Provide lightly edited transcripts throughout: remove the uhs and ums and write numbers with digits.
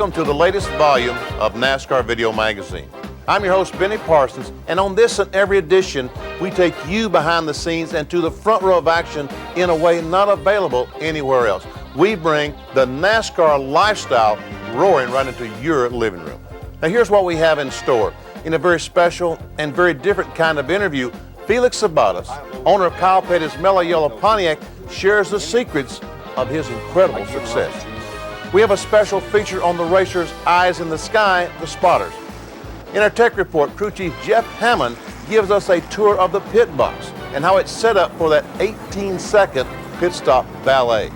Welcome to the latest volume of NASCAR Video Magazine. I'm your host, Benny Parsons, and on this and every edition, we take you behind the scenes and to the front row of action in a way not available anywhere else. We bring the NASCAR lifestyle roaring right into your living room. Now here's what we have in store. In a very special and very different kind of interview, Felix Sabates, owner of Kyle Petty's Mellow Yellow Pontiac, shares the secrets of his incredible success. We have a special feature on the racer's eyes in the sky, the spotters. In our tech report, crew chief Jeff Hammond gives us a tour of the pit box and how it's set up for that 18-second pit stop ballet.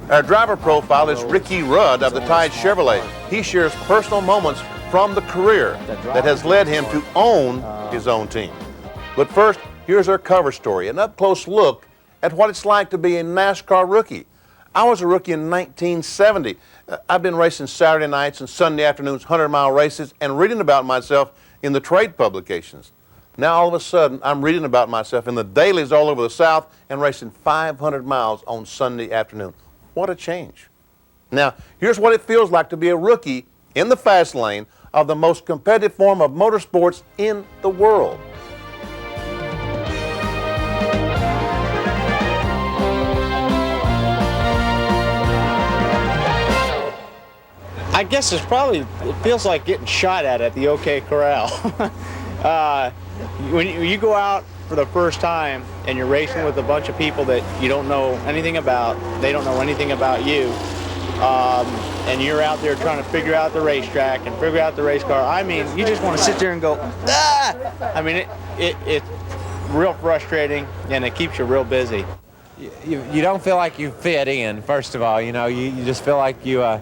Our driver profile is Ricky Rudd of the Tide Chevrolet. He shares personal moments from the career that has led him to own his own team. But first, here's our cover story, an up-close look at what it's like to be a NASCAR rookie. I was a rookie in 1970. I've been racing Saturday nights and Sunday afternoons, 100-mile races, and reading about myself in the trade publications. Now, all of a sudden, I'm reading about myself in the dailies all over the South and racing 500 miles on Sunday afternoon. What a change. Now, here's what it feels like to be a rookie in the fast lane of the most competitive form of motorsports in the world. I guess it feels like getting shot at the OK Corral. When you go out for the first time and you're racing with a bunch of people that you don't know anything about, they don't know anything about you, and you're out there trying to figure out the racetrack and figure out the race car, I mean, you just want to sit there and go, ah! I mean, it's real frustrating, and it keeps you real busy. You don't feel like you fit in, first of all. You know, you just feel like you're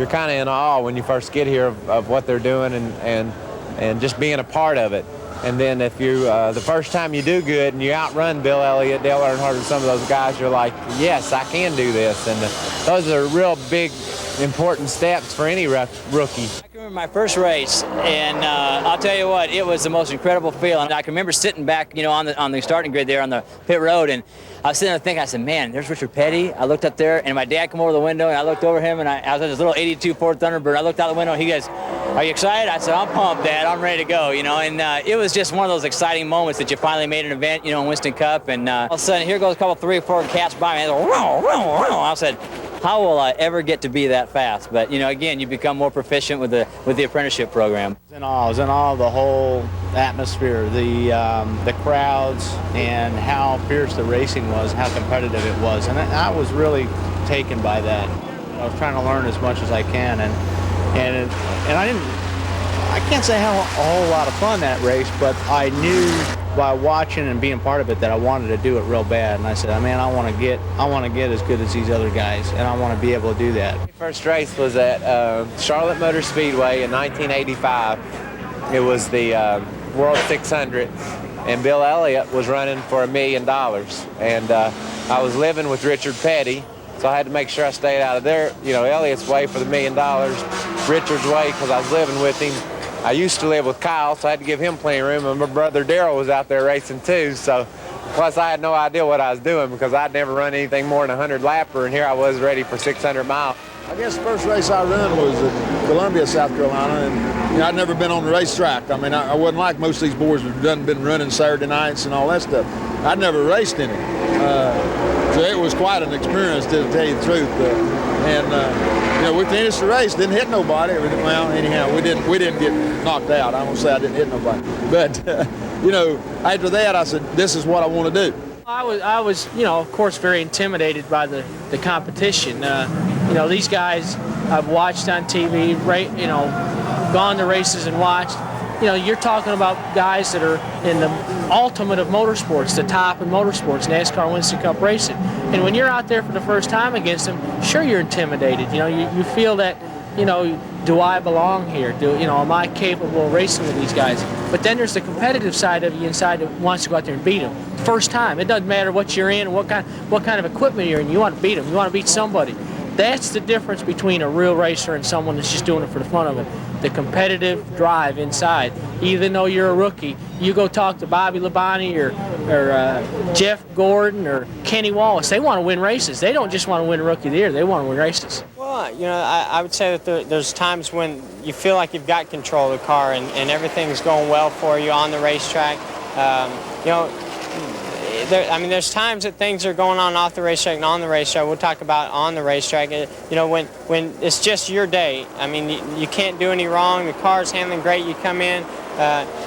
kind of in awe when you first get here of what they're doing and just being a part of it. And then if you, the first time you do good and you outrun Bill Elliott, Dale Earnhardt, and some of those guys, you're like, yes, I can do this. And those are real big, important steps for any rookie. I can remember my first race, and I'll tell you what, it was the most incredible feeling. I can remember sitting back, you know, on the starting grid there on the pit road, and I was sitting there thinking, I said, man, there's Richard Petty. I looked up there, and my dad came over the window, and I looked over him, and I was in this little 82 Ford Thunderbird. I looked out the window, and he goes, are you excited? I said, I'm pumped, Dad. I'm ready to go, you know. And it was just one of those exciting moments that you finally made an event, you know, in Winston Cup. And all of a sudden, here goes a couple, 3 or 4 cats by me. And I said, how will I ever get to be that fast? But, you know, again, you become more proficient with the apprenticeship program. I was in awe of the whole atmosphere, the crowds, and how fierce the racing was, how competitive it was. And I was really taken by that. I was trying to learn as much as I can, and I can't say I had a whole lot of fun that race, but I knew by watching and being part of it that I wanted to do it real bad. And I said, man, I want to get as good as these other guys, and I want to be able to do that. My first race was at Charlotte Motor Speedway in 1985. It was the World 600, and Bill Elliott was running for $1 million. And I was living with Richard Petty, so I had to make sure I stayed out of there, you know, Elliott's way for the $1 million, Richard's way because I was living with him. I used to live with Kyle, so I had to give him plenty of room, and my brother Darrell was out there racing too, so plus I had no idea what I was doing because I'd never run anything more than 100 lapper, and here I was ready for 600 miles. I guess the first race I ran was in Columbia, South Carolina, and you know, I'd never been on the racetrack. I mean, I wasn't like most of these boys who've been running Saturday nights and all that stuff. I'd never raced in it. So it was quite an experience, to tell you the truth. You know, we finished the race, didn't hit nobody. Well, anyhow, we didn't get knocked out. I won't say I didn't hit nobody, but you know, after that, I said, this is what I want to do. I was, you know, of course, very intimidated by the competition. You know, these guys I've watched on TV, you know, gone to races and watched. You know, you're talking about guys that are in the ultimate of motorsports, the top in motorsports, NASCAR Winston Cup racing. And when you're out there for the first time against them, sure, you're intimidated. You know, you feel that, you know, do I belong here? Am I capable of racing with these guys? But then there's the competitive side of you inside that wants to go out there and beat them. First time, it doesn't matter what you're in, what kind of equipment you're in. You want to beat them. You want to beat somebody. That's the difference between a real racer and someone that's just doing it for the fun of it. The competitive drive inside. Even though you're a rookie, you go talk to Bobby Labonte or Jeff Gordon or Kenny Wallace. They want to win races. They don't just want to win Rookie of the Year. They want to win races. Well, Well, you know, I would say that there's times when you feel like you've got control of the car and everything's going well for you on the racetrack. You know, there's times that things are going on off the racetrack and on the racetrack. We'll talk about on the racetrack. You know, when it's just your day. I mean, you can't do any wrong. The car's handling great. You come in,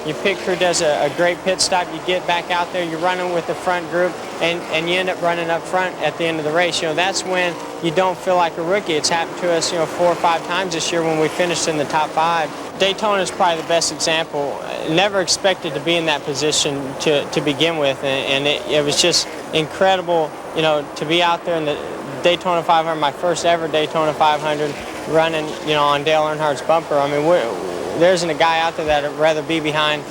your pit crew does a great pit stop. You get back out there. You're running with the front group, and you end up running up front at the end of the race. You know, that's when you don't feel like a rookie. It's happened to us, you know, 4 or 5 times this year when we finished in the top 5. Daytona is probably the best example. Never expected to be in that position to begin with, and it was just incredible, you know, to be out there in the Daytona 500, my first ever Daytona 500, running, you know, on Dale Earnhardt's bumper. I mean, there isn't a guy out there that I'd rather be behind,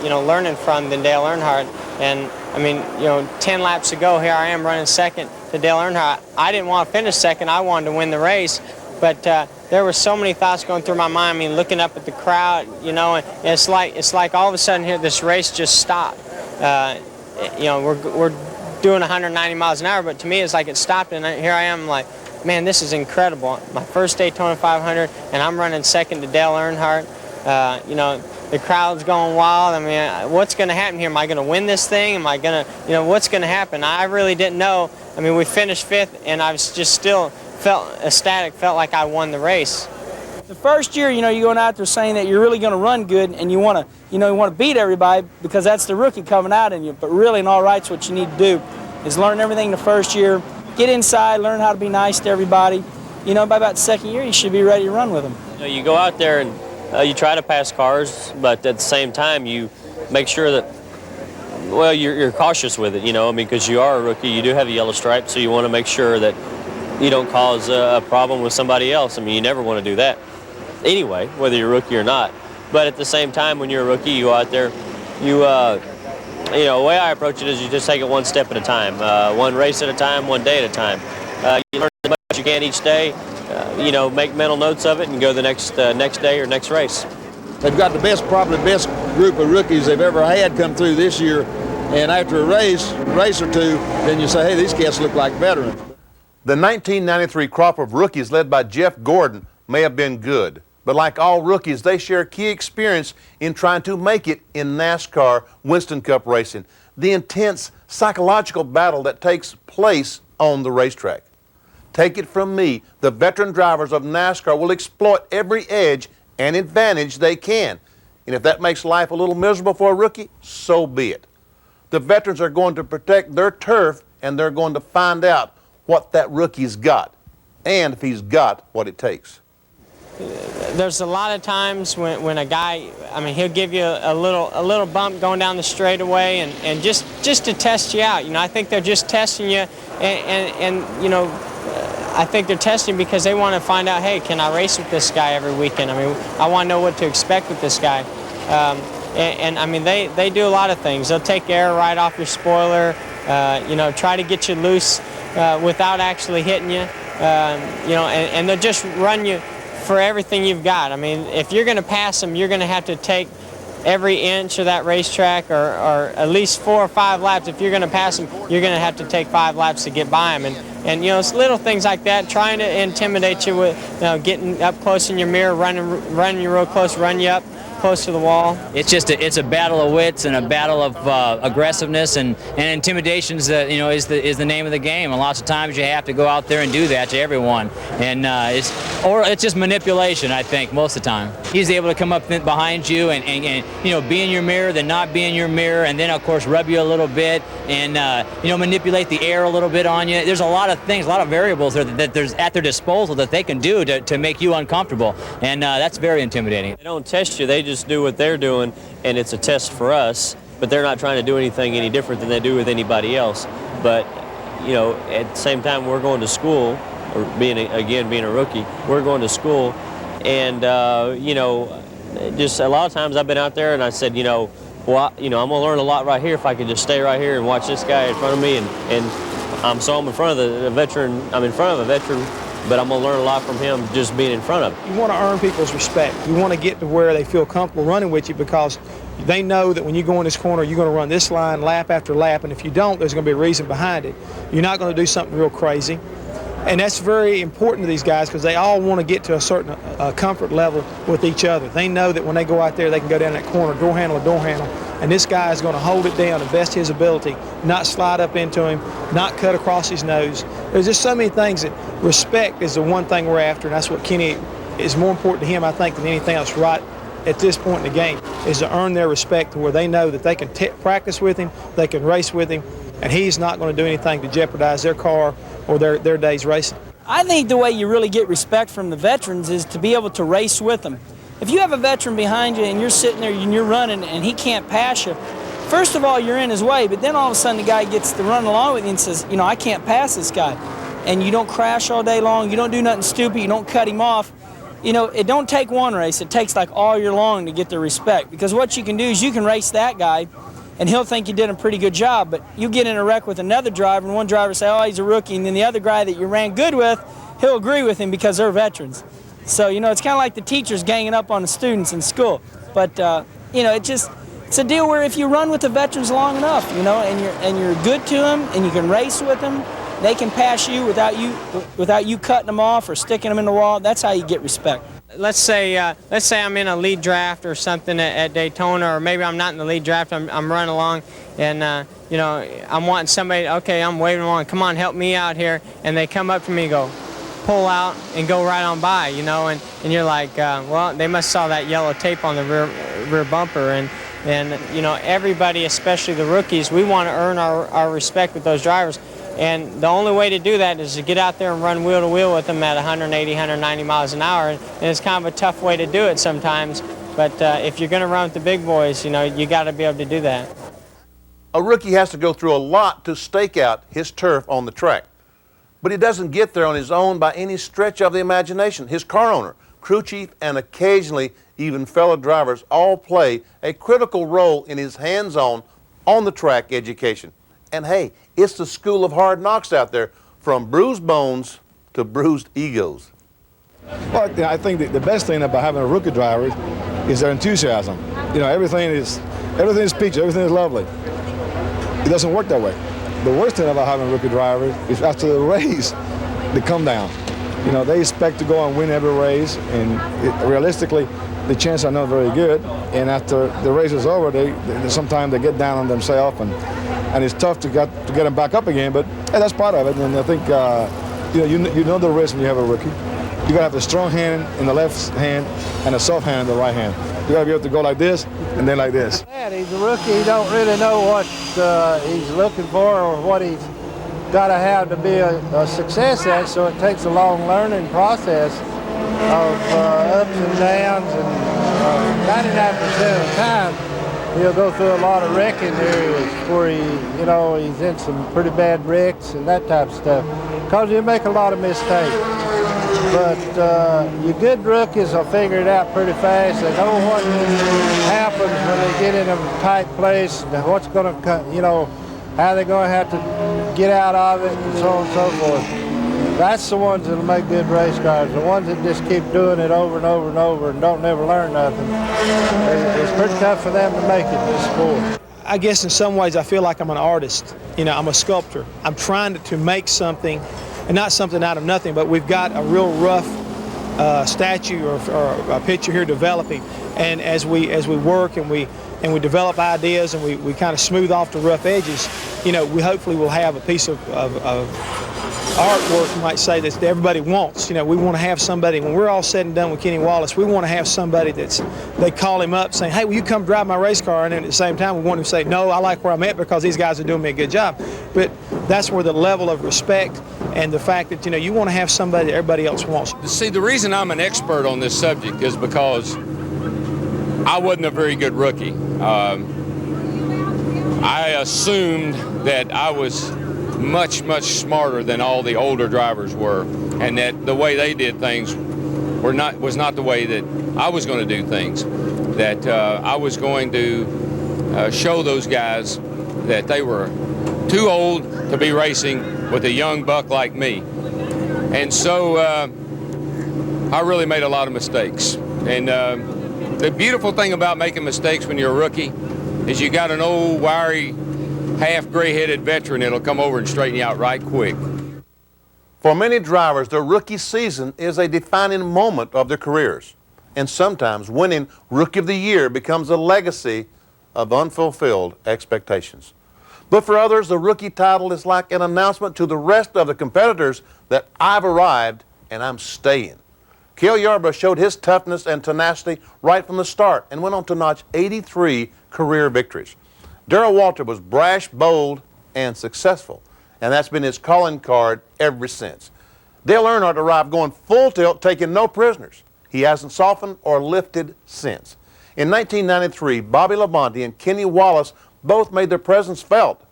you know, learning from than Dale Earnhardt. And I mean, you know, 10 laps ago, here I am running second to Dale Earnhardt. I didn't want to finish second. I wanted to win the race. But there were so many thoughts going through my mind. I mean, looking up at the crowd, you know, and it's like all of a sudden here this race just stopped. You know, we're doing 190 miles an hour, but to me it's like it stopped, and here I am like, man, this is incredible. My first Daytona 500, and I'm running second to Dale Earnhardt. You know, the crowd's going wild. I mean, what's going to happen here? Am I going to win this thing? Am I going to, you know, what's going to happen? I really didn't know. I mean, we finished 5th, and I was just still felt ecstatic, felt like I won the race. The first year, you know, you're going out there saying that you're really going to run good and you want to, you know, you want to beat everybody because that's the rookie coming out in you. But really, in all rights, what you need to do is learn everything the first year, get inside, learn how to be nice to everybody. You know, by about the second year, you should be ready to run with them. You know, you go out there and you try to pass cars, but at the same time, you make sure that, well, you're cautious with it, you know, I mean, because you are a rookie, you do have a yellow stripe, so you want to make sure that you don't cause a problem with somebody else. I mean, you never want to do that anyway, whether you're a rookie or not. But at the same time, when you're a rookie, you go out there, you know, the way I approach it is you just take it one step at a time, one race at a time, one day at a time. You learn as much as you can each day, you know, make mental notes of it and go the next day or next race. They've got the best, probably the best group of rookies they've ever had come through this year. And after a race or two, then you say, hey, these cats look like veterans. The 1993 crop of rookies led by Jeff Gordon may have been good, but like all rookies, they share key experience in trying to make it in NASCAR Winston Cup racing, the intense psychological battle that takes place on the racetrack. Take it from me, the veteran drivers of NASCAR will exploit every edge and advantage they can. And if that makes life a little miserable for a rookie, so be it. The veterans are going to protect their turf, and they're going to find out what that rookie's got, and if he's got what it takes. There's a lot of times when a guy, I mean, he'll give you a little bump going down the straightaway, and just to test you out. You know, I think they're just testing you, and you know, I think they're testing because they want to find out, hey, can I race with this guy every weekend? I mean, I want to know what to expect with this guy. And I mean, they do a lot of things. They'll take air right off your spoiler, you know, try to get you loose without actually hitting you, you know, and they'll just run you for everything you've got. I mean, if you're going to pass them, you're going to have to take every inch of that racetrack, or at least 4 or 5 laps. If you're going to pass them, you're going to have to take 5 laps to get by them. And you know, it's little things like that, trying to intimidate you with, you know, getting up close in your mirror, running you real close, run you up close to the wall. It's a battle of wits and a battle of aggressiveness, and intimidation is the name of the game. And lots of times you have to go out there and do that to everyone, and it's just manipulation. I think most of the time he's able to come up behind you and you know, be in your mirror, then not be in your mirror, and then of course rub you a little bit, and you know, manipulate the air a little bit on you. There's a lot of things, a lot of variables that there's at their disposal that they can do to make you uncomfortable, and that's very intimidating. They don't test you, they just do what they're doing, and it's a test for us, but they're not trying to do anything any different than they do with anybody else. But you know, at the same time, we're going to school, or being a rookie, we're going to school, and you know, just a lot of times I've been out there and I said, you know, well, you know, I'm gonna learn a lot right here if I could just stay right here and watch this guy in front of me, and I'm in front of a veteran, but I'm going to learn a lot from him just being in front of him. You want to earn people's respect. You want to get to where they feel comfortable running with you, because they know that when you go in this corner, you're going to run this line lap after lap, and if you don't, there's going to be a reason behind it. You're not going to do something real crazy. And that's very important to these guys because they all want to get to a certain comfort level with each other. They know that when they go out there, they can go down that corner, door handle to door handle, and this guy is going to hold it down to best his ability, not slide up into him, not cut across his nose. There's just so many things that respect is the one thing we're after, and that's what Kenny is more important to him, I think, than anything else right at this point in the game, is to earn their respect to where they know that they can practice with him, they can race with him, and he's not going to do anything to jeopardize their car or their day's racing. I think the way you really get respect from the veterans is to be able to race with them. If you have a veteran behind you and you're sitting there and you're running and he can't pass you, first of all, you're in his way, but then all of a sudden the guy gets to run along with you and says, you know, I can't pass this guy. And you don't crash all day long, you don't do nothing stupid, you don't cut him off. You know, it don't take one race, it takes like all year long to get the respect, because what you can do is you can race that guy and he'll think you did a pretty good job, but you get in a wreck with another driver and one driver say, oh, he's a rookie, and then the other guy that you ran good with, he'll agree with him because they're veterans. So, you know, it's kind of like the teachers ganging up on the students in school. But, you know, it's a deal where if you run with the veterans long enough, you know, and you're good to them and you can race with them, they can pass you without you cutting them off or sticking them in the wall. That's how you get respect. Let's say I'm in a lead draft or something at Daytona, or maybe I'm not in the lead draft. I'm running along, and you know, I'm wanting somebody. Okay, I'm waving along. Come on, help me out here. And they come up to me and go, pull out and go right on by. You know, and you're like, well, they must saw that yellow tape on the rear bumper, and you know, everybody, especially the rookies, we want to earn our respect with those drivers. And the only way to do that is to get out there and run wheel to wheel with them at 180, 190 miles an hour. And it's kind of a tough way to do it sometimes. But if you're going to run with the big boys, you know, you got to be able to do that. A rookie has to go through a lot to stake out his turf on the track. But he doesn't get there on his own by any stretch of the imagination. His car owner, crew chief, and occasionally even fellow drivers all play a critical role in his hands-on, on-the-track education. And hey, it's the school of hard knocks out there, from bruised bones to bruised egos. Well, I think the best thing about having a rookie driver is their enthusiasm. You know, everything is peachy, everything is lovely. It doesn't work that way. The worst thing about having a rookie driver is after the race, they come down. You know, they expect to go and win every race, and realistically, the chances are not very good. And after the race is over, sometimes they get down on themselves, and it's tough to get them back up again. But hey, that's part of it. And I think you know the risk when you have a rookie. You gotta have a strong hand in the left hand and a soft hand in the right hand. You gotta be able to go like this and then like this. He's a rookie. He don't really know what he's looking for or what he's got to have to be a success at. So it takes a long learning process of ups and downs, and 99% of the time he'll go through a lot of wrecking areas where he's in some pretty bad wrecks and that type of stuff, because he'll make a lot of mistakes. But your good rookies will figure it out pretty fast. They know what happens when they get in a tight place, what's going to, how they're going to have to get out of it, and so on and so forth. That's the ones that'll make good race cars. The ones that just keep doing it over and over and over and don't never learn nothing. It's pretty tough for them to make it in this sport. I guess in some ways I feel like I'm an artist. I'm a sculptor. I'm trying to make something, and not something out of nothing, but we've got a real rough statue or a picture here developing. And as we work and we develop ideas and we kind of smooth off the rough edges, we hopefully will have a piece of artwork, you might say, that everybody wants. We want to have somebody, when we're all said and done with Kenny Wallace, we want to have somebody they call him up saying, hey, will you come drive my race car? And then at the same time, we want him to say, no, I like where I'm at because these guys are doing me a good job. But that's where the level of respect and the fact that, you want to have somebody that everybody else wants. See, the reason I'm an expert on this subject is because I wasn't a very good rookie. I assumed that I was much, much smarter than all the older drivers were, and that the way they did things was not the way that I was going to do things. That I was going to show those guys that they were too old to be racing with a young buck like me. And so I really made a lot of mistakes. And the beautiful thing about making mistakes when you're a rookie is you got an old, wiry, half gray-headed veteran that'll come over and straighten you out right quick. For many drivers, their rookie season is a defining moment of their careers. And sometimes winning Rookie of the Year becomes a legacy of unfulfilled expectations. But for others, the rookie title is like an announcement to the rest of the competitors that I've arrived and I'm staying. Cale Yarborough showed his toughness and tenacity right from the start and went on to notch 83 career victories. Darrell Walter was brash, bold, and successful, and that's been his calling card ever since. Dale Earnhardt arrived going full tilt, taking no prisoners. He hasn't softened or lifted since. In 1993, Bobby Labonte and Kenny Wallace both made their presence felt,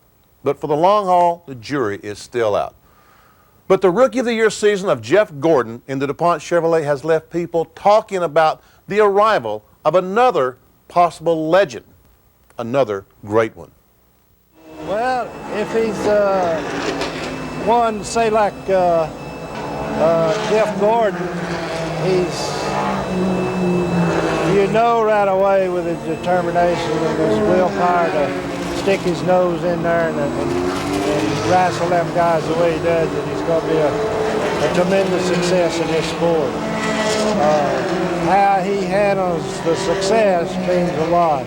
but for the long haul, the jury is still out. But the Rookie of the Year season of Jeff Gordon in the DuPont Chevrolet has left people talking about the arrival of another possible legend, another great one. Well, if he's one, say like Jeff Gordon, you know right away with his determination and his willpower to stick his nose in there and wrestle them guys the way he does, that he's going to be a tremendous success in this sport. How he handles the success means a lot.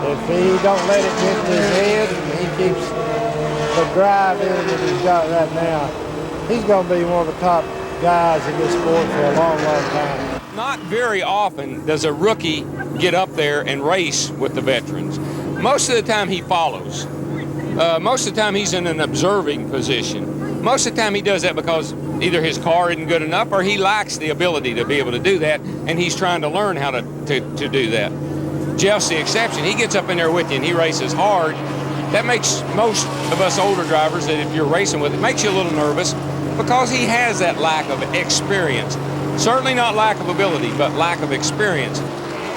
If he don't let it get to his head and he keeps the drive in that he's got right now, he's going to be one of the top guys in this sport for a long, long time. Not very often does a rookie get up there and race with the veterans. Most of the time he follows. Most of the time he's in an observing position. Most of the time he does that because either his car isn't good enough or he lacks the ability to be able to do that, and he's trying to learn how to do that. Jeff's the exception. He gets up in there with you and he races hard. That makes most of us older drivers, that if you're racing with it, makes you a little nervous because he has that lack of experience. Certainly not lack of ability, but lack of experience.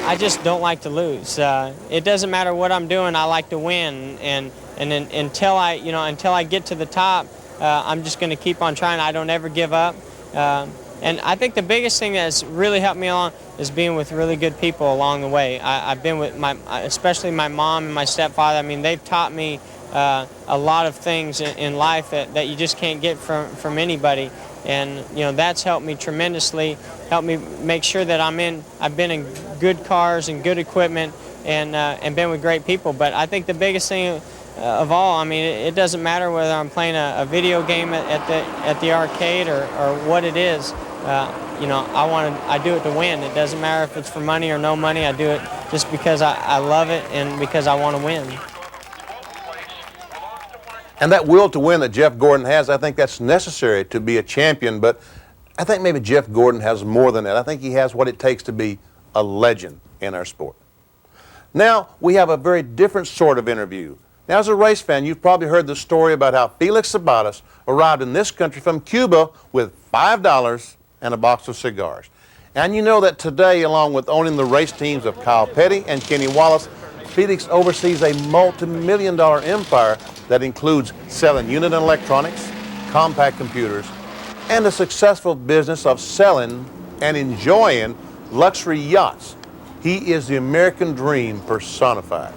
I just don't like to lose. It doesn't matter what I'm doing, I like to win, and until I get to the top, I'm just going to keep on trying. I don't ever give up. And I think the biggest thing that's really helped me along is being with really good people along the way. I've been with especially my mom and my stepfather. I mean, they've taught me a lot of things in life that you just can't get from anybody. And that's helped me tremendously, helped me make sure that I've been in good cars and good equipment and been with great people. But I think the biggest thing of all, I mean, it doesn't matter whether I'm playing a video game at the arcade or what it is. I do it to win. It doesn't matter if it's for money or no money. I do it just because I love it and because I want to win. And that will to win that Jeff Gordon has, I think that's necessary to be a champion, but I think maybe Jeff Gordon has more than that. I think he has what it takes to be a legend in our sport. Now we have a very different sort of interview. Now, as a race fan, you've probably heard the story about how Felix Sabates arrived in this country from Cuba with $5 and a box of cigars. And you know that today, along with owning the race teams of Kyle Petty and Kenny Wallace, Felix oversees a multi-million-dollar empire that includes selling unit and electronics, compact computers, and a successful business of selling and enjoying luxury yachts. He is the American dream personified.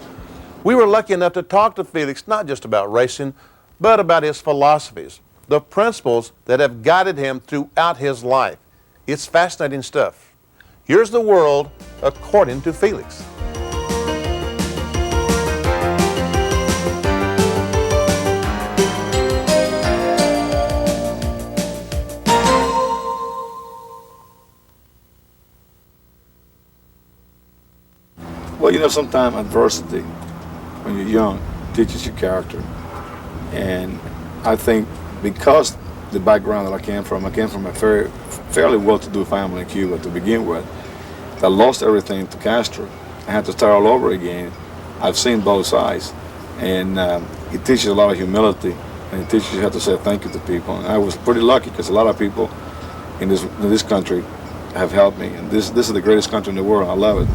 We were lucky enough to talk to Felix not just about racing, but about his philosophies, the principles that have guided him throughout his life. It's fascinating stuff. Here's the world according to Felix. Well, sometimes adversity, when you're young, teaches you character. And I think because the background that I came from a fairly well-to-do family in Cuba to begin with, that lost everything to Castro. I had to start all over again. I've seen both sides. And it teaches a lot of humility, and it teaches you how to say thank you to people. And I was pretty lucky because a lot of people in this country have helped me. And this is the greatest country in the world. I love it.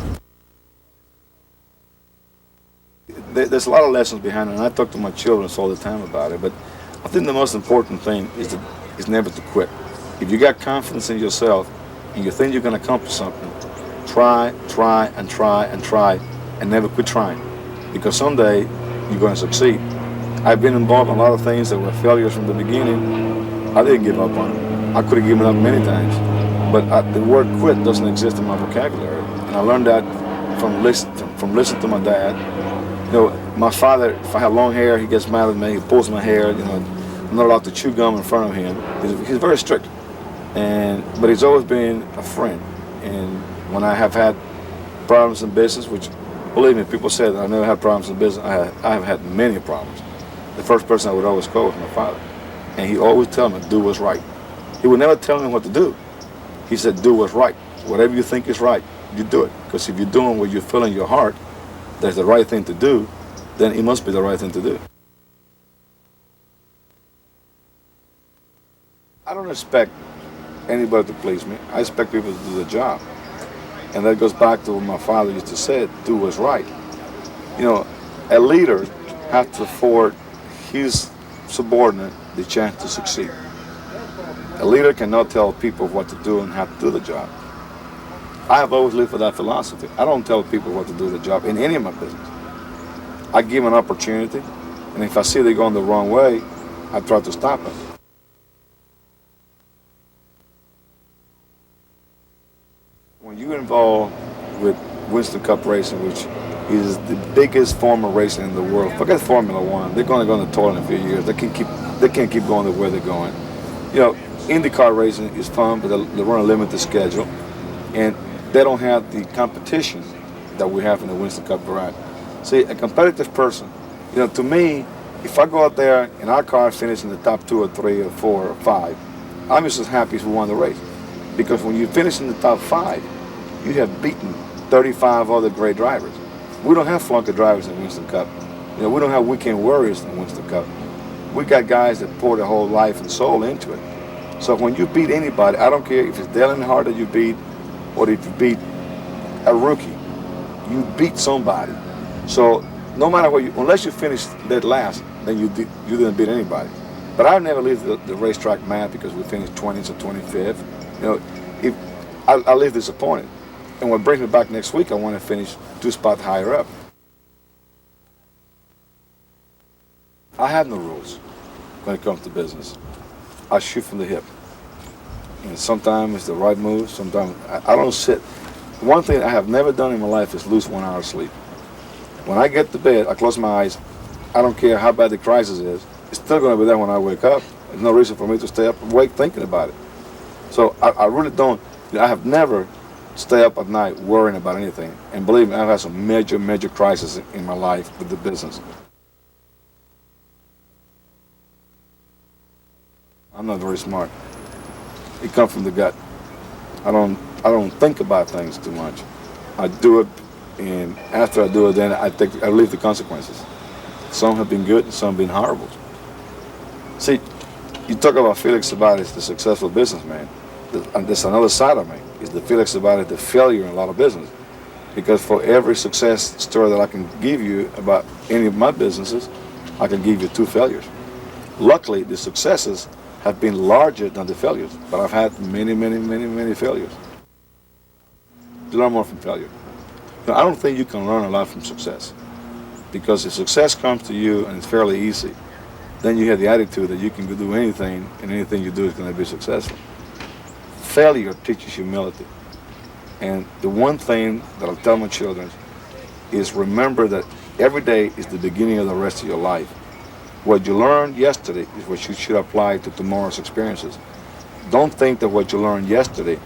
There's a lot of lessons behind it, and I talk to my children all the time about it, but I think the most important thing is never to quit. If you got confidence in yourself and you think you can accomplish something, try, and never quit trying, because someday you're going to succeed. I've been involved in a lot of things that were failures from the beginning, I didn't give up on it. I could have given up many times, but the word quit doesn't exist in my vocabulary. And I learned that from listening to my dad. You know, my father, if I have long hair, he gets mad at me, he pulls my hair, you know, I'm not allowed to chew gum in front of him. He's very strict, but he's always been a friend. And when I have had problems in business, which, believe me, people say that I never had problems in business, I have had many problems. The first person I would always call was my father. And he always tell me, do what's right. He would never tell me what to do. He said, do what's right. Whatever you think is right, you do it. Because if you're doing what you feel in your heart, that's the right thing to do, then it must be the right thing to do. I don't expect anybody to please me. I expect people to do the job. And that goes back to what my father used to say, do what's right. You know, a leader has to afford his subordinate the chance to succeed. A leader cannot tell people what to do and how to do the job. I have always lived with that philosophy. I don't tell people what to do the job in any of my business. I give them an opportunity, and if I see they're going the wrong way, I try to stop them. When you're involved with Winston Cup racing, which is the biggest form of racing in the world, forget Formula One. They're going to go in the toilet in a few years. They can't keep going the way they're going. You know, IndyCar racing is fun, but they run a limited schedule, and they don't have the competition that we have in the Winston Cup variety. See, a competitive person, you know, to me, if I go out there and our car finishes in the top 2 or 3 or 4 or 5, I'm just as happy as we won the race. Because when you finish in the top 5, you have beaten 35 other great drivers. We don't have flunky drivers in Winston Cup. You know, we don't have weekend warriors in Winston Cup. We got guys that pour their whole life and soul into it. So when you beat anybody, I don't care if it's Dale Earnhardt that you beat or if you beat a rookie, you beat somebody. So no matter what, unless you finish dead last, then you didn't beat anybody. But I've never lived the racetrack mad because we finished 20th or 25th. You know, if I live disappointed. And what brings me back next week, I want to finish 2 spots higher up. I have no rules when it comes to business. I shoot from the hip. And sometimes it's the right move, sometimes I don't sit. One thing I have never done in my life is lose 1 hour of sleep. When I get to bed, I close my eyes. I don't care how bad the crisis is. It's still going to be there when I wake up. There's no reason for me to stay up awake thinking about it. So I really don't. I have never stay up at night worrying about anything. And believe me, I've had some major, major crises in my life with the business. I'm not very smart. It comes from the gut. I don't think about things too much. I do it, and after I do it, then I live the consequences. Some have been good, and some have been horrible. See, you talk about Felix Sabates, the successful businessman. And there's another side of me. Is the Felix Sabates, the failure in a lot of business. Because for every success story that I can give you about any of my businesses, I can give you 2 failures. Luckily, the successes have been larger than the failures, but I've had many, many, many, many failures. You learn more from failure. Now, I don't think you can learn a lot from success, because if success comes to you and it's fairly easy, then you have the attitude that you can do anything, and anything you do is going to be successful. Failure teaches humility. And the one thing that I tell my children is remember that every day is the beginning of the rest of your life. What you learned yesterday is what you should apply to tomorrow's experiences. Don't think that what you learned yesterday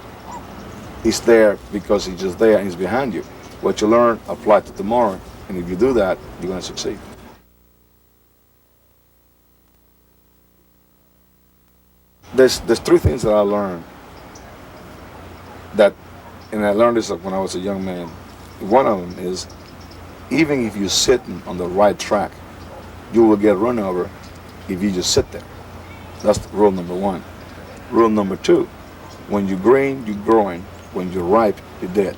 is there because it's just there and it's behind you. What you learn, apply to tomorrow, and if you do that, you're going to succeed. There's 3 things that I learned and I learned this when I was a young man. One of them is, even if you're sitting on the right track, you will get run over if you just sit there. That's rule number 1. Rule number 2, when you're green, you're growing. When you're ripe, you're dead.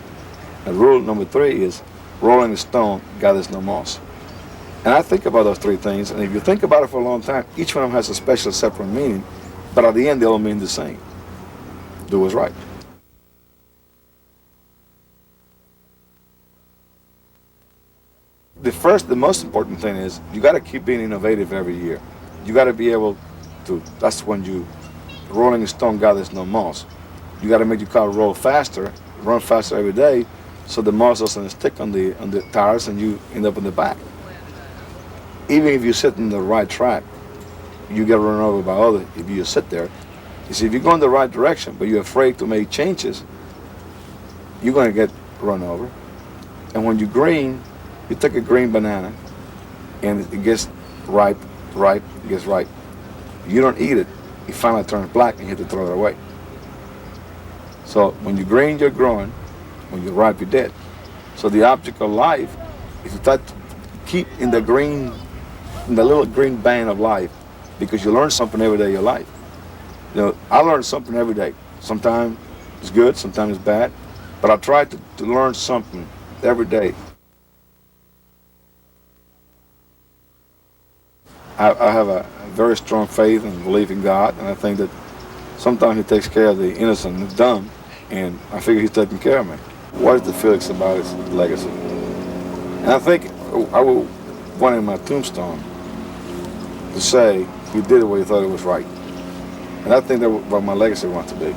And rule number 3 is, rolling a stone gathers no moss. And I think about those 3 things, and if you think about it for a long time, each one of them has a special, separate meaning, but at the end, they all mean the same. Do what's right. The most important thing is you got to keep being innovative every year. You got to be able to, that's when you Rolling Stone gathers no moss. You got to make your car roll faster, run faster every day, so the moss doesn't stick on the tires and you end up in the back. Even if you sit in the right track, you get run over by others if you just sit there. You see, if you go in the right direction, but you're afraid to make changes, you're going to get run over. And when you green, you take a green banana, and it gets ripe, it gets ripe. You don't eat it, it finally turns black, and you have to throw it away. So when you're green, you're growing. When you're ripe, you're dead. So the object of life is to try to keep in the green, in the little green band of life, because you learn something every day of your life. You know, I learn something every day. Sometimes it's good, sometimes it's bad, but I try to learn something every day. I have a very strong faith and belief in God, and I think that sometimes He takes care of the innocent and the dumb, and I figure He's taking care of me. What is the Felix Sabates legacy? And I think I would want in my tombstone to say he did it where he thought it was right. And I think that's what my legacy wants to be.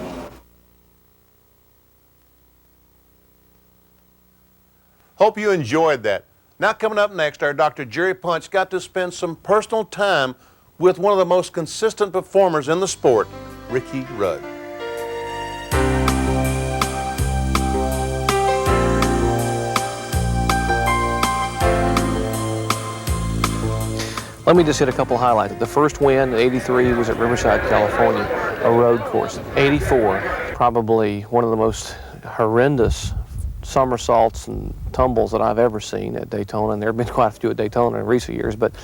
Hope you enjoyed that. Now coming up next, our Dr. Jerry Punch got to spend some personal time with one of the most consistent performers in the sport, Ricky Rudd. Let me just hit a couple highlights. The first win, 83, was at Riverside, California, a road course. 84, probably one of the most horrendous somersaults and tumbles that I've ever seen at Daytona, and there have been quite a few at Daytona in recent years, but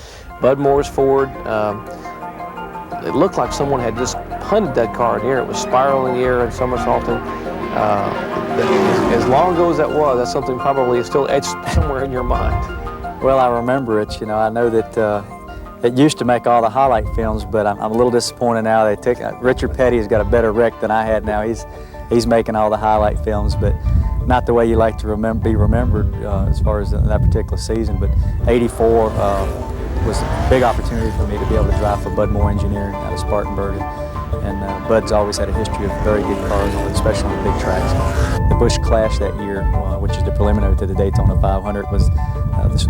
Bud Moore's Ford, it looked like someone had just punted that car in the air. It was spiraling in the air and somersaulting. As long ago as that was, that's something probably is still etched somewhere in your mind. Well, I remember it. You know, I know that it used to make all the highlight films, but I'm a little disappointed now. They took Richard Petty has got a better wreck than I had now. He's making all the highlight films, but not the way you like to be remembered as far as that particular season. But 84 was a big opportunity for me to be able to drive for Bud Moore Engineering out of Spartanburg. And Bud's always had a history of very good cars, especially on the big tracks. The Busch Clash that year, which is the preliminary to the Daytona 500, was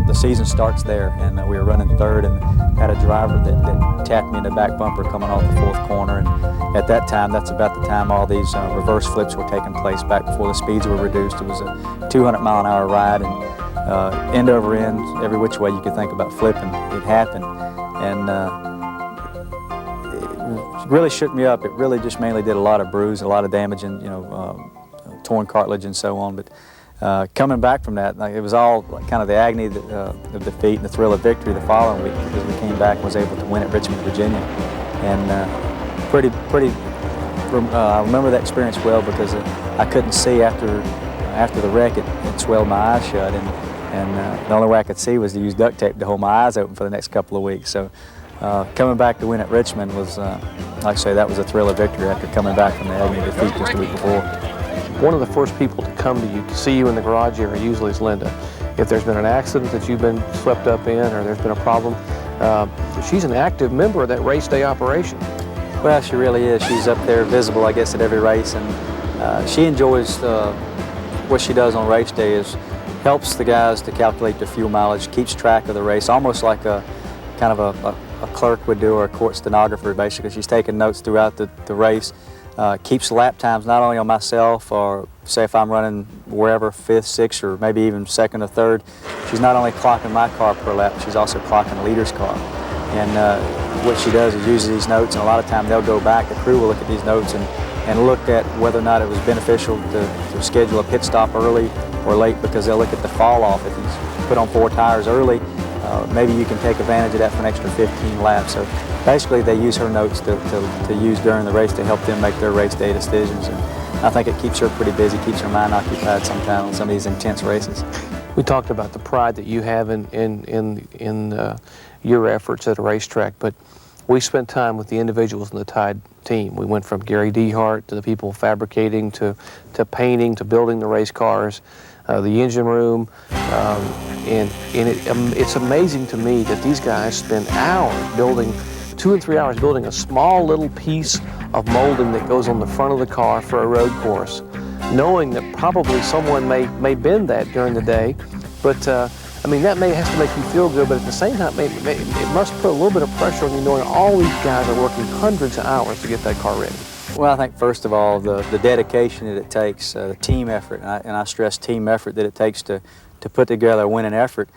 the season starts there, and we were running third and had a driver that tapped me in the back bumper coming off the fourth corner. And at that time, that's about the time all these reverse flips were taking place back before the speeds were reduced. It was a 200-mile-an-hour ride, and end over end, every which way you could think about flipping, it happened. And it really shook me up. It really just mainly did a lot of bruise, a lot of damage, and torn cartilage and so on. But coming back from that, it was all kind of the agony of defeat and the thrill of victory the following week, because we came back and was able to win at Richmond, Virginia. And I remember that experience well, because I couldn't see after the wreck. It swelled my eyes shut, and the only way I could see was to use duct tape to hold my eyes open for the next couple of weeks. So coming back to win at Richmond was, like I say, that was a thrill of victory after coming back from the agony of defeat just the week before. One of the first people to come to you, to see you in the garage area, usually is Linda. If there's been an accident that you've been swept up in, or there's been a problem, she's an active member of that race day operation. Well, she really is. She's up there visible, I guess, at every race, and she enjoys what she does on race day is helps the guys to calculate their fuel mileage, keeps track of the race, almost like a kind of a clerk would do, or a court stenographer, basically. She's taking notes throughout the race. Keeps lap times not only on myself, or say if I'm running wherever, 5th, 6th, or maybe even 2nd or 3rd, she's not only clocking my car per lap, she's also clocking the leader's car. And what she does is uses these notes, and a lot of time they'll go back, the crew will look at these notes and look at whether or not it was beneficial to schedule a pit stop early or late, because they'll look at the fall off. If he's put on 4 tires early, maybe you can take advantage of that for an extra 15 laps. So basically they use her notes to use during the race to help them make their race day decisions. And I think it keeps her pretty busy, keeps her mind occupied sometimes on some of these intense races. We talked about the pride that you have in your efforts at a racetrack, but we spent time with the individuals in the Tide team. We went from Gary Dehart to the people fabricating, to painting, to building the race cars, the engine room, and it's amazing to me that these guys spend hours building, 2 and 3 hours building a small little piece of molding that goes on the front of the car for a road course, knowing that probably someone may bend that during the day, but I mean, that has to make you feel good, but at the same time, it must put a little bit of pressure on you knowing all these guys are working hundreds of hours to get that car ready. Well, I think first of all, the dedication that it takes, the team effort, and I stress team effort that it takes to put together a winning effort.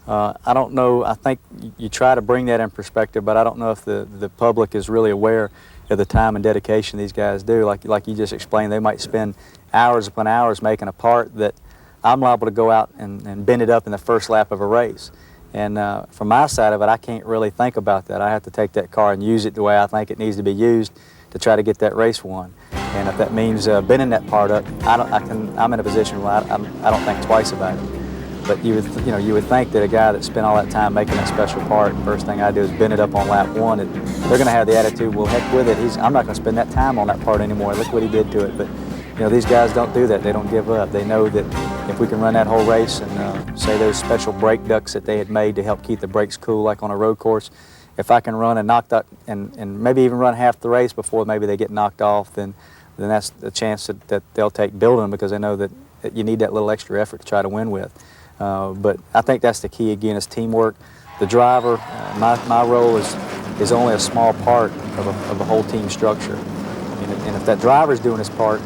I don't know, I think you try to bring that in perspective, but I don't know if the public is really aware of the time and dedication these guys do. Like you just explained, they might spend hours upon hours making a part that I'm liable to go out and bend it up in the first lap of a race. And from my side of it, I can't really think about that. I have to take that car and use it the way I think it needs to be used to try to get that race won. And if that means bending that part up, I'm in a position where I don't think twice about it. But you would think that a guy that spent all that time making that special part, first thing I do is bend it up on lap one. They're going to have the attitude, well, heck with it. I'm not going to spend that time on that part anymore. Look what he did to it. But these guys don't do that. They don't give up. They know that if we can run that whole race and say those special brake ducts that they had made to help keep the brakes cool, like on a road course, if I can run and knock that and maybe even run half the race before maybe they get knocked off, then that's a chance that they'll take building them, because they know that you need that little extra effort to try to win with. But I think that's the key again, is teamwork. The driver, my role is only a small part of the whole team structure. And if that driver's doing his part,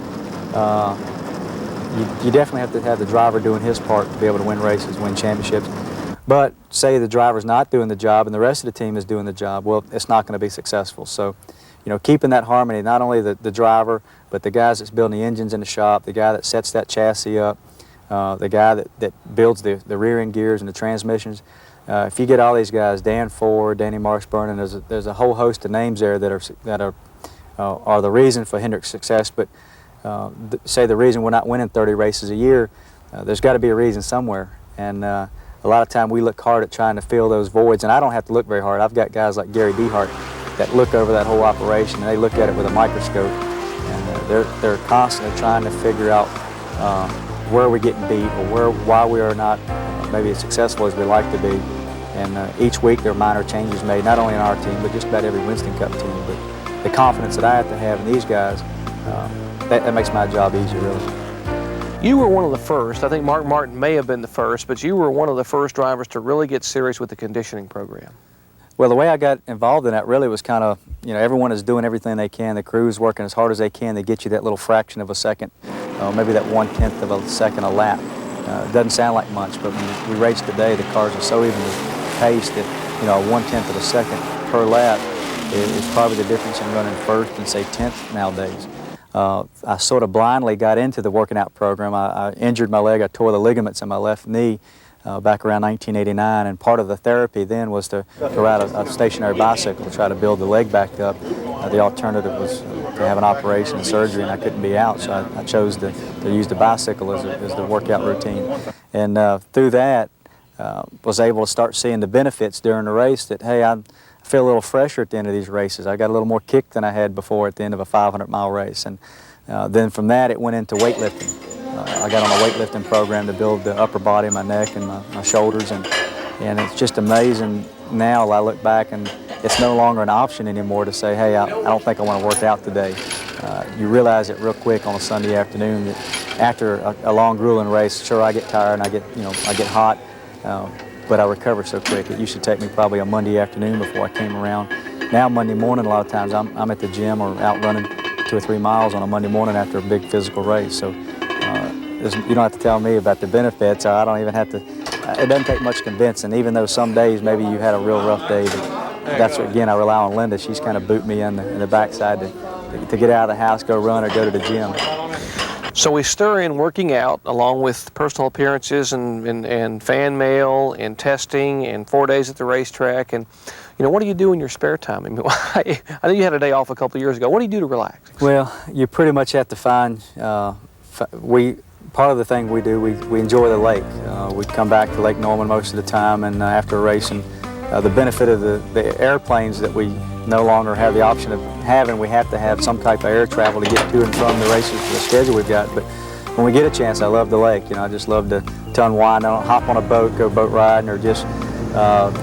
you definitely have to have the driver doing his part to be able to win races, win championships. But say the driver's not doing the job and the rest of the team is doing the job, well, it's not going to be successful. So, keeping that harmony, not only the driver, but the guys that's building the engines in the shop, the guy that sets that chassis up, the guy that builds the rear end gears and the transmissions. If you get all these guys, Dan Ford, Danny Marshburn, there's a whole host of names there that are the reason for Hendrick's success. But say the reason we're not winning 30 races a year, there's got to be a reason somewhere. And a lot of time we look hard at trying to fill those voids, and I don't have to look very hard. I've got guys like Gary Dehart that look over that whole operation, and they look at it with a microscope, and they're constantly trying to figure out where we're getting beat, or why we are not maybe as successful as we like to be. And each week there are minor changes made, not only in our team, but just about every Winston Cup team. But the confidence that I have to have in these guys, that makes my job easier, really. You were one of the first, I think Mark Martin may have been the first, but you were one of the first drivers to really get serious with the conditioning program. Well, the way I got involved in that really was kind of, everyone is doing everything they can. The crew's working as hard as they can to get you that little fraction of a second, maybe that 1/10 of a second a lap. It doesn't sound like much, but when we race today, the cars are so evenly paced that, 1/10 of a second per lap is probably the difference in running first and, say, 10th nowadays. I sort of blindly got into the working out program. I injured my leg. I tore the ligaments in my left knee back around 1989, and part of the therapy then was to ride a stationary bicycle to try to build the leg back up. The alternative was to have an operation and surgery, and I couldn't be out, so I chose to use the bicycle as the workout routine. And through that, was able to start seeing the benefits during the race that, hey, I feel a little fresher at the end of these races. I got a little more kick than I had before at the end of a 500-mile race. And then from that, it went into weightlifting. I got on a weightlifting program to build the upper body, my neck, and my shoulders. And it's just amazing now. I look back, and it's no longer an option anymore to say, hey, I don't think I want to work out today. You realize it real quick on a Sunday afternoon that after a long, grueling race, sure, I get tired and I get hot. But I recover so quick. It used to take me probably a Monday afternoon before I came around. Now Monday morning, a lot of times I'm at the gym or out running 2 or 3 miles on a Monday morning after a big physical race. So you don't have to tell me about the benefits. I don't even have to. It doesn't take much convincing. Even though some days maybe you had a real rough day, that's what, again, I rely on Linda. She's kind of boot me in the backside to get out of the house, go run or go to the gym. So we stir in working out along with personal appearances and fan mail and testing and 4 days at the racetrack. And, what do you do in your spare time? I mean, I know you had a day off a couple of years ago. What do you do to relax? Well, you pretty much have to find, part of the thing we do, we enjoy the lake. We come back to Lake Norman most of the time, and after a race, and the benefit of the airplanes that we no longer have the option of having, we have to have some type of air travel to get to and from the races for the schedule we've got. But when we get a chance, I love the lake. I just love to unwind. I don't hop on a boat, go boat riding, or just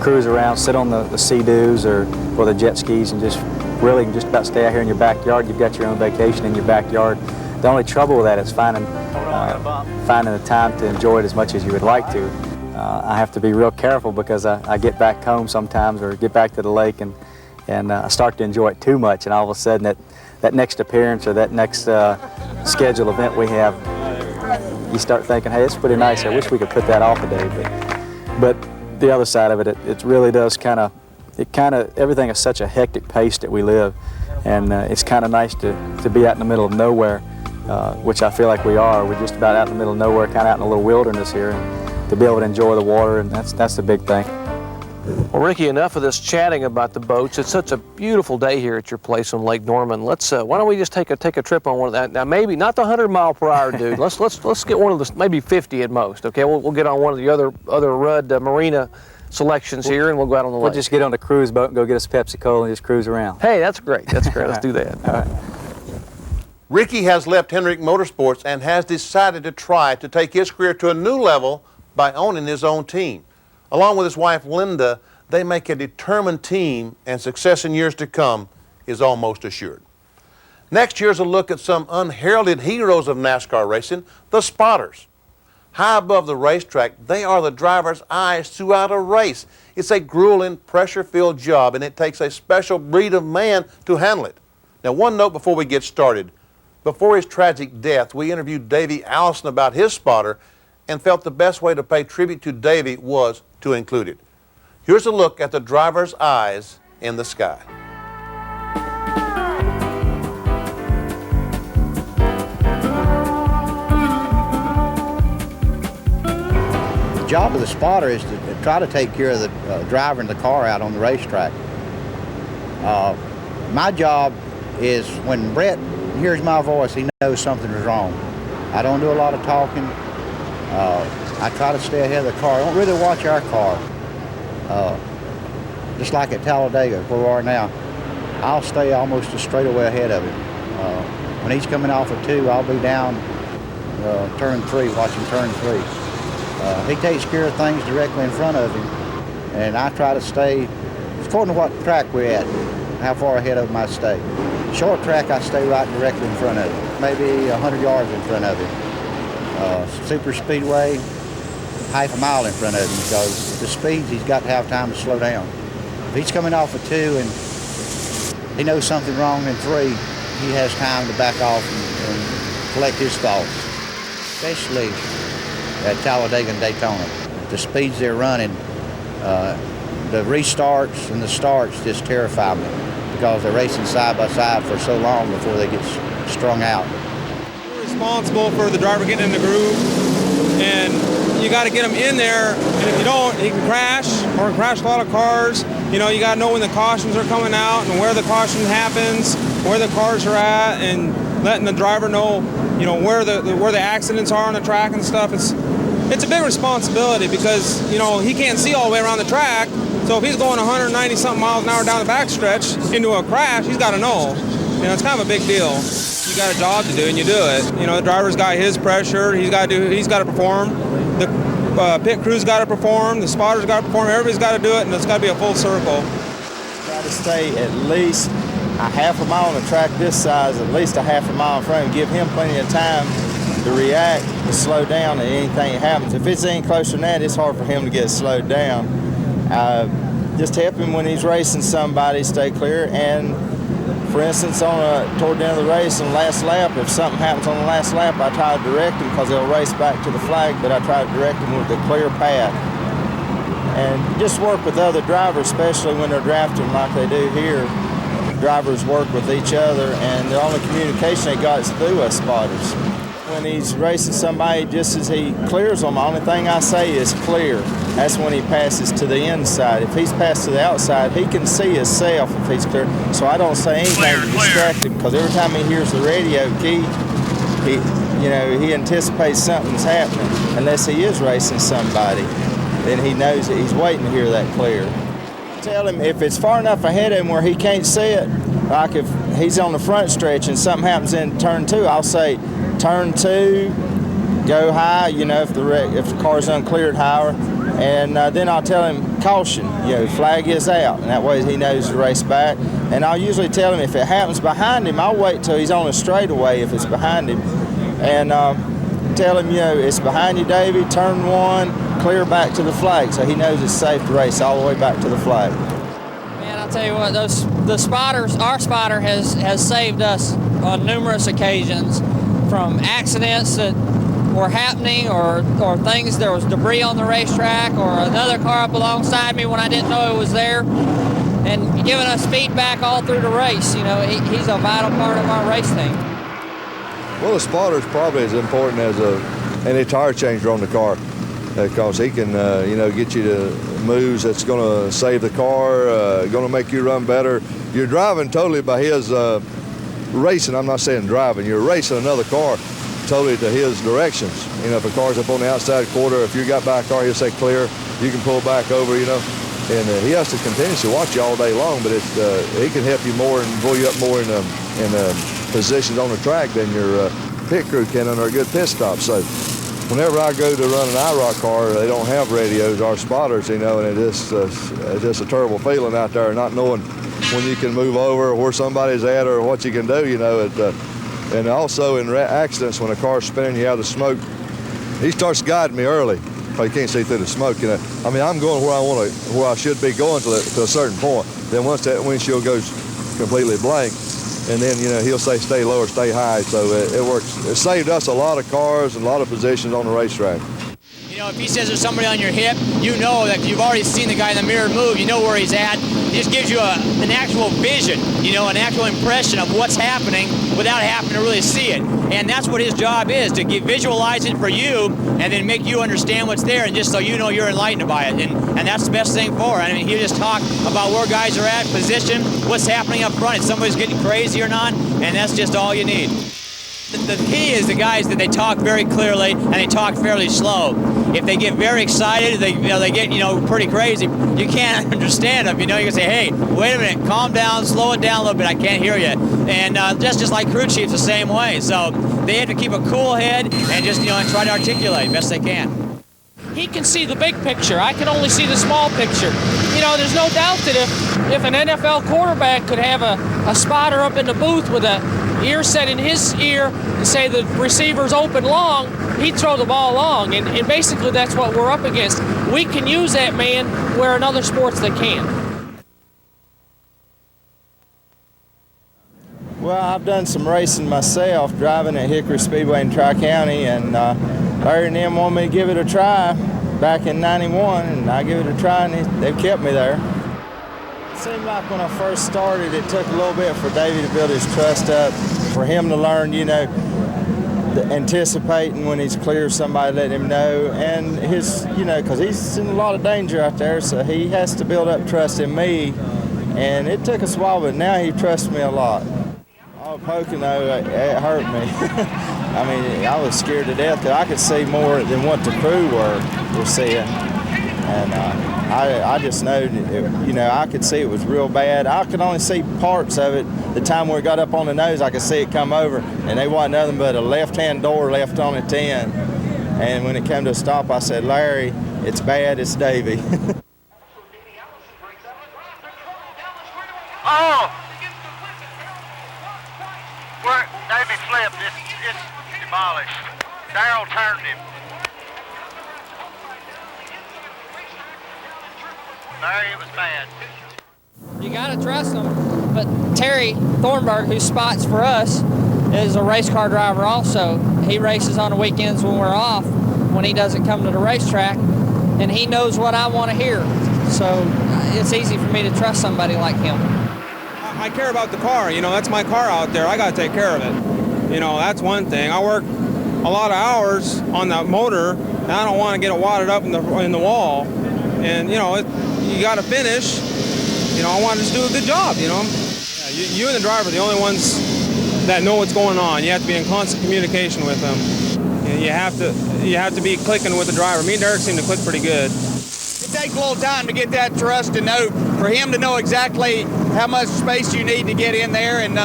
cruise around, sit on the sea-doos or the jet skis and just really can just about stay out here in your backyard. You've got your own vacation in your backyard. The only trouble with that is finding the time to enjoy it as much as you would like to. I have to be real careful because I get back home sometimes or get back to the lake and I start to enjoy it too much, and all of a sudden that next appearance or that next scheduled event we have, you start thinking, hey, it's pretty nice. I wish we could put that off a day. But the other side of it, it really does everything is such a hectic pace that we live, and it's kind of nice to be out in the middle of nowhere, which I feel like we are. We're just about out in the middle of nowhere, kind of out in a little wilderness here, and to be able to enjoy the water, and that's the big thing. Well, Ricky, enough of this chatting about the boats. It's such a beautiful day here at your place on Lake Norman. Let's why don't we just take a trip on one of that? Now, maybe not the 100-mile-per-hour dude. Let's get one of the maybe 50 at most. Okay, we'll get on one of the other Rudd Marina selections here, and we'll go out on the lake. We'll just get on the cruise boat and go get us Pepsi-Cola and just cruise around. Hey, that's great. That's great. Let's do that. All right. Ricky has left Hendrick Motorsports and has decided to try to take his career to a new level by owning his own team. Along with his wife, Linda, they make a determined team, and success in years to come is almost assured. Next year's a look at some unheralded heroes of NASCAR racing, the spotters. High above the racetrack, they are the driver's eyes throughout a race. It's a grueling, pressure-filled job, and it takes a special breed of man to handle it. Now, one note before we get started. Before his tragic death, we interviewed Davey Allison about his spotter and felt the best way to pay tribute to Davey was to include it. Here's a look at the driver's eyes in the sky. The job of the spotter is to try to take care of the driver and the car out on the racetrack. My job is when Brett hears my voice, he knows something is wrong. I don't do a lot of talking. I try to stay ahead of the car. I don't really watch our car. Just like at Talladega, where we are now, I'll stay almost a straightaway ahead of him. When he's coming off of 2, I'll be down turn 3, watching turn 3. He takes care of things directly in front of him, and I try to stay, according to what track we're at, how far ahead of him I stay. Short track, I stay right directly in front of him, maybe 100 yards in front of him. Super speedway, half a mile in front of him, because the speeds, he's got to have time to slow down. If he's coming off of 2 and he knows something wrong in 3, he has time to back off and collect his thoughts, especially at Talladega and Daytona. The speeds they're running, the restarts and the starts just terrify me because they're racing side by side for so long before they get strung out. You're responsible for the driver getting in the groove, and you got to get him in there, and if you don't, he can crash or crash a lot of cars. You know, you got to know when the cautions are coming out and where the caution happens, where the cars are at, and letting the driver know, you know, where the accidents are on the track and stuff. It's a big responsibility because, you know, he can't see all the way around the track. So if he's going 190 something miles an hour down the backstretch into a crash, he's got to know. You know, it's kind of a big deal. You got a job to do and you do it. You know, the driver's got his pressure. He's got to perform. The pit crew's got to perform. The spotter's got to perform. Everybody's got to do it, and it's got to be a full circle. Try to stay at least a half a mile on a track this size, at least a half a mile in front, and give him plenty of time to react, to slow down at anything that happens. If it's any closer than that, it's hard for him to get slowed down. Just help him when he's racing somebody, stay clear. And for instance, toward the end of the race, on the last lap, if something happens on the last lap, I try to direct him because they'll race back to the flag, but I try to direct him with the clear path. And just work with other drivers, especially when they're drafting like they do here. Drivers work with each other, and the only communication they got is through us spotters. When he's racing somebody, just as he clears them, the only thing I say is clear. That's when he passes to the inside. If he's passed to the outside, he can see himself if he's clear. So I don't say anything to distract him, because every time he hears the radio key, he anticipates something's happening. Unless he is racing somebody, then he knows that he's waiting to hear that clear. Tell him if it's far enough ahead of him where he can't see it, like if he's on the front stretch and something happens in turn 2, I'll say, turn 2, go high, you know, if the car's uncleared higher, and then I'll tell him, caution, flag is out, and that way he knows to race back. And I'll usually tell him if it happens behind him, I'll wait till he's on a straightaway if it's behind him, and tell him, it's behind you, Davey, turn 1, clear back to the flag, so he knows it's safe to race all the way back to the flag. Man, I'll tell you what, the spotters, our spotter has saved us on numerous occasions from accidents that were happening or things, there was debris on the racetrack or another car up alongside me when I didn't know it was there, and giving us feedback all through the race. He's a vital part of our race team. Well, the spotter is probably as important as any tire changer on the car, because he can, get you to moves that's going to save the car, going to make you run better. You're driving totally by his racing. I'm not saying driving. You're racing another car totally to his directions. If a car's up on the outside quarter, if you got by a car, he'll say clear. You can pull back over, And he has to continuously watch you all day long, but he can help you more and pull you up more in positions on the track than your pit crew can under a good pit stop. So whenever I go to run an IROC car, they don't have radios, our spotters, and it's just a terrible feeling out there, not knowing when you can move over, or where somebody's at, or what you can do, and also in accidents, when a car's spinning you out of the smoke, he starts guiding me early. You can't see through the smoke, I'm going where I should be going to a certain point. Then once that windshield goes completely blank, and then he'll say stay low or stay high. So it works. It saved us a lot of cars and a lot of positions on the racetrack. If he says there's somebody on your hip, you know that you've already seen the guy in the mirror move. You know where he's at. It just gives you an actual vision, an actual impression of what's happening without having to really see it. And that's what his job is, to visualize it for you and then make you understand what's there, and just so you know you're enlightened by it. And that's the best thing for it. He'll just talk about where guys are at, position, what's happening up front, if somebody's getting crazy or not, and that's just all you need. The key is the guys that they talk very clearly and they talk fairly slow. If they get very excited, they get pretty crazy. You can't understand them. You can say, hey, wait a minute, calm down, slow it down a little bit. I can't hear you. And that's just like crew chiefs the same way. So they have to keep a cool head and just and try to articulate best they can. He can see the big picture. I can only see the small picture. There's no doubt that if an NFL quarterback could have a spotter up in the booth with a ear set in his ear and say the receiver's open long, he'd throw the ball long. And basically that's what we're up against. We can use that man where in other sports they can't. Well, I've done some racing myself, driving at Hickory Speedway in Tri-County, and Larry and them wanted me to give it a try back in '91, and I give it a try, and they've kept me there. It seemed like when I first started, it took a little bit for Davey to build his trust up, for him to learn, anticipating when he's clear, somebody let him know, and his, because he's in a lot of danger out there, so he has to build up trust in me, and it took us a while, but now he trusts me a lot. Oh, Pocono, it hurt me. I was scared to death because I could see more than what the crew were seeing, and I just know, I could see it was real bad. I could only see parts of it. The time where it got up on the nose, I could see it come over, and they wasn't nothing but a left-hand door left on the 10. And when it came to a stop, I said, Larry, it's bad, it's Davey. Oh! Where Davey flipped, it's demolished. Darrell turned him. Larry, it was bad. You got to trust them. But Terry Thornburg, who spots for us, is a race car driver also. He races on the weekends when we're off, when he doesn't come to the racetrack, and he knows what I want to hear. So it's easy for me to trust somebody like him. I care about the car, that's my car out there. I got to take care of it. That's one thing. I work a lot of hours on that motor, and I don't want to get it wadded up in the wall. And, you got to finish. I want to just do a good job, Yeah, you and the driver are the only ones that know what's going on. You have to be in constant communication with them. And you have to be clicking with the driver. Me and Derek seem to click pretty good. It takes a little time to get that trust to know, for him to know exactly how much space you need to get in there and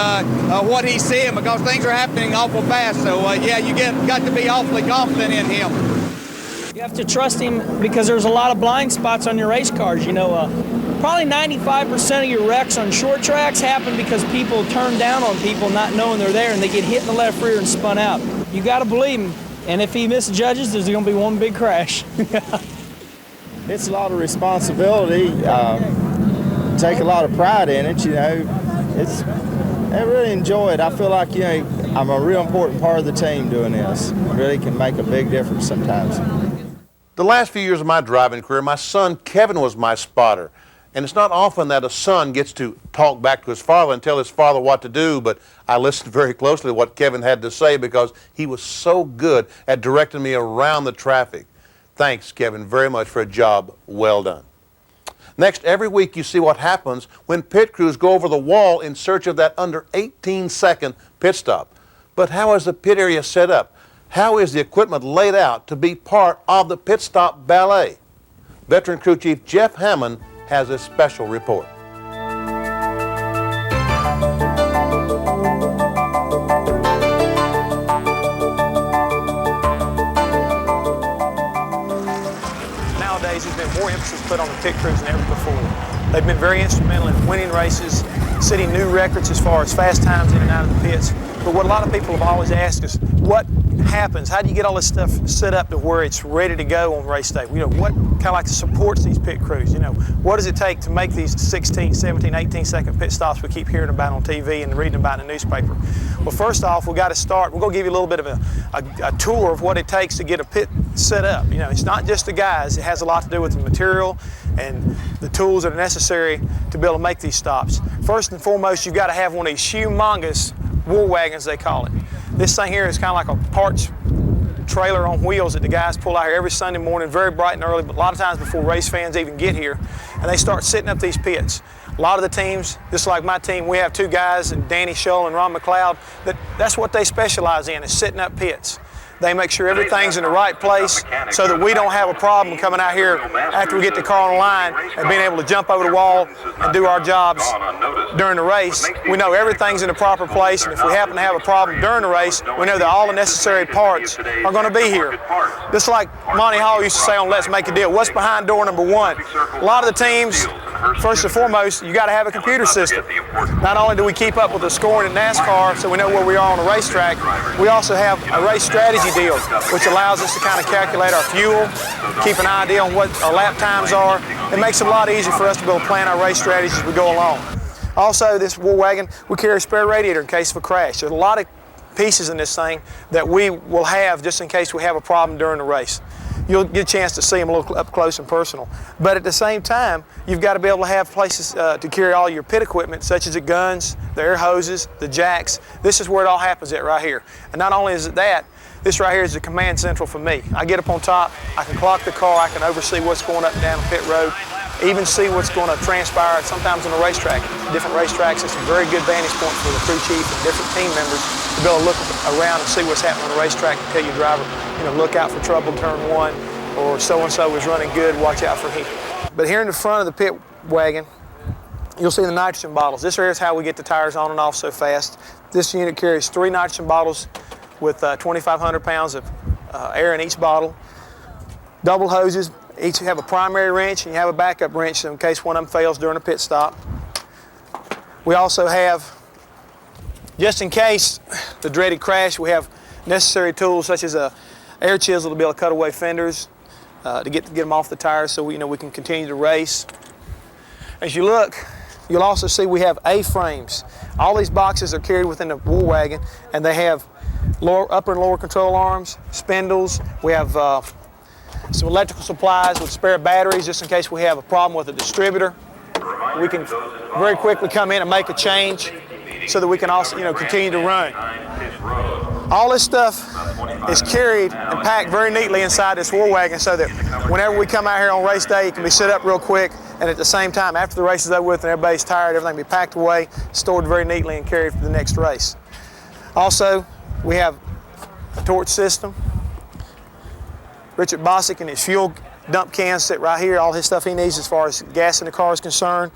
what he's seeing, because things are happening awful fast. So, yeah, you got to be awfully confident in him. You have to trust him because there's a lot of blind spots on your race cars. You know, probably 95% of your wrecks on short tracks happen because people turn down on people not knowing they're there and they get hit in the left rear and spun out. You got to believe him. And if he misjudges, there's going to be one big crash. It's a lot of responsibility. Take a lot of pride in it, you know. I really enjoy it. I feel like, you know, I'm a real important part of the team doing this. It really can make a big difference sometimes. The last few years of my driving career, my son Kevin was my spotter. And it's not often that a son gets to talk back to his father and tell his father what to do, but I listened very closely to what Kevin had to say because he was so good at directing me around the traffic. Thanks, Kevin, very much for a job well done. Next, every week you see what happens when pit crews go over the wall in search of that under 18-second pit stop. But how is the pit area set up? How is the equipment laid out to be part of the pit stop ballet? Veteran Crew Chief Jeff Hammond has a special report. Nowadays, there's been more emphasis put on the pit crews than ever before. They've been very instrumental in winning races, setting new records as far as fast times in and out of the pits. But what a lot of people have always asked us, what happens? How do you get all this stuff set up to where it's ready to go on race day? You know, what kind of like supports these pit crews? You know, what does it take to make these 16, 17, 18-second pit stops we keep hearing about on TV and reading about in the newspaper? Well, first off, we've got to start. We're going to give you a little bit of a tour of what it takes to get a pit set up. You know, it's not just the guys. It has a lot to do with the material and the tools that are necessary to be able to make these stops. First and foremost, you've got to have one of these humongous wool wagons, they call it. This thing here is kind of like a parts trailer on wheels that the guys pull out here every Sunday morning, very bright and early, but a lot of times before race fans even get here, and they start setting up these pits. A lot of the teams, just like my team, we have two guys, Danny Shull and Ron McLeod, that's what they specialize in, is setting up pits. They make sure everything's in the right place so that we don't have a problem coming out here after we get the car on the line and being able to jump over the wall and do our jobs during the race. We know everything's in the proper place, and if we happen to have a problem during the race, we know that all the necessary parts are going to be here. Just like Monty Hall used to say on Let's Make a Deal, what's behind door number one? A lot of the teams, first and foremost, you got to have a computer system. Not only do we keep up with the scoring in NASCAR so we know where we are on the racetrack, we also have a race strategy deal, which allows us to kind of calculate our fuel, keep an idea on what our lap times are. It makes it a lot easier for us to be able to plan our race strategies as we go along. Also, this wool wagon, we carry a spare radiator in case of a crash. There's a lot of pieces in this thing that we will have just in case we have a problem during the race. You'll get a chance to see them a little up close and personal. But at the same time, you've got to be able to have places to carry all your pit equipment, such as the guns, the air hoses, the jacks. This is where it all happens at right here. And not only is it that, this right here is the command central for me. I get up on top, I can clock the car, I can oversee what's going up and down the pit road, even see what's going to transpire sometimes on the racetrack. Different racetracks, it's a very good vantage point for the crew chief and different team members to be able to look around and see what's happening on the racetrack and tell your driver, you know, look out for trouble, turn one, or so-and-so is running good, watch out for him. But here in the front of the pit wagon, you'll see the nitrogen bottles. This here is how we get the tires on and off so fast. This unit carries 3 nitrogen bottles with 2,500 pounds of air in each bottle. Double hoses, each have a primary wrench and you have a backup wrench in case one of them fails during a pit stop. We also have, just in case the dreaded crash, we have necessary tools such as a air chisel to be able to cut away fenders, to get them off the tires so we can continue to race. As you look, you'll also see we have A-frames. All these boxes are carried within the wool wagon, and they have upper and lower control arms, spindles. We have some electrical supplies with spare batteries just in case we have a problem with a distributor. We can very quickly come in and make a change so that we can also continue to run. All this stuff is carried and packed very neatly inside this wool wagon so that whenever we come out here on race day, it can be set up real quick, and at the same time, after the race is over with and everybody's tired, everything can be packed away, stored very neatly, and carried for the next race. Also, we have a torch system. Richard Bosick and his fuel dump cans sit right here, all his stuff he needs as far as gas in the car is concerned.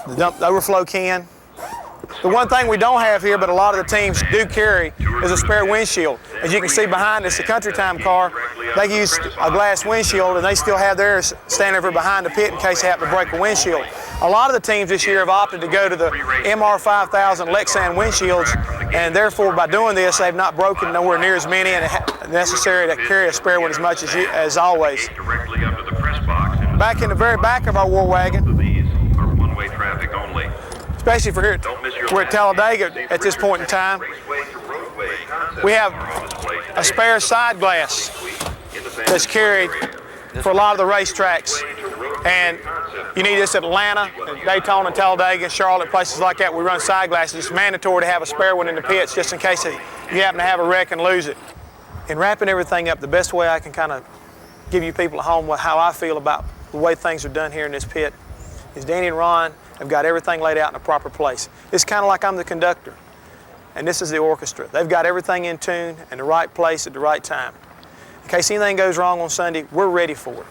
The overflow can. The one thing we don't have here, but a lot of the teams do carry, is a spare windshield. As you can see behind us, the Country Time car they use a glass windshield, and they still have theirs standing over behind the pit in case they happen to break a windshield. A lot of the teams this year have opted to go to the MR5000 Lexan windshields, and therefore by doing this, they've not broken nowhere near as many and necessary to carry a spare one as much as always. Back in the very back of our war wagon, especially for here, we're at Talladega at this point in time, we have a spare side glass that's carried for a lot of the racetracks. And you need this at Atlanta, Daytona, Talladega, Charlotte, places like that. We run side glasses. It's mandatory to have a spare one in the pits just in case you happen to have a wreck and lose it. In wrapping everything up, the best way I can kind of give you people at home how I feel about the way things are done here in this pit is Danny and Ron have got everything laid out in a proper place. It's kind of like I'm the conductor, and this is the orchestra. They've got everything in tune in the right place at the right time. In case anything goes wrong on Sunday, we're ready for it.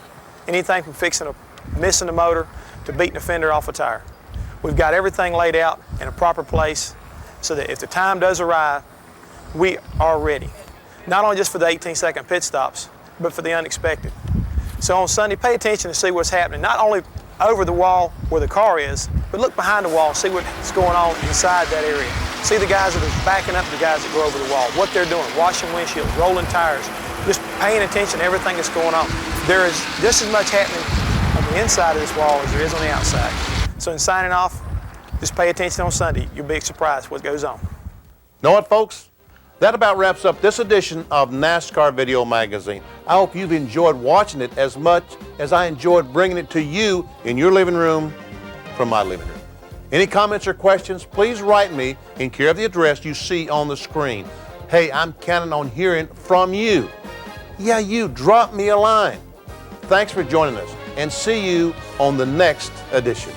Anything from missing the motor to beating the fender off a tire. We've got everything laid out in a proper place so that if the time does arrive, we are ready. Not only just for the 18-second pit stops, but for the unexpected. So on Sunday, pay attention to see what's happening, not only over the wall where the car is, but look behind the wall and see what's going on inside that area. See the guys that are backing up the guys that go over the wall, what they're doing, washing windshields, rolling tires, just paying attention to everything that's going on. There is just as much happening on the inside of this wall as there is on the outside. So in signing off, just pay attention on Sunday. You'll be surprised what goes on. Know what, folks? That about wraps up this edition of NASCAR Video Magazine. I hope you've enjoyed watching it as much as I enjoyed bringing it to you in your living room from my living room. Any comments or questions, please write me in care of the address you see on the screen. Hey, I'm counting on hearing from you. Yeah, you, drop me a line. Thanks for joining us, and see you on the next edition.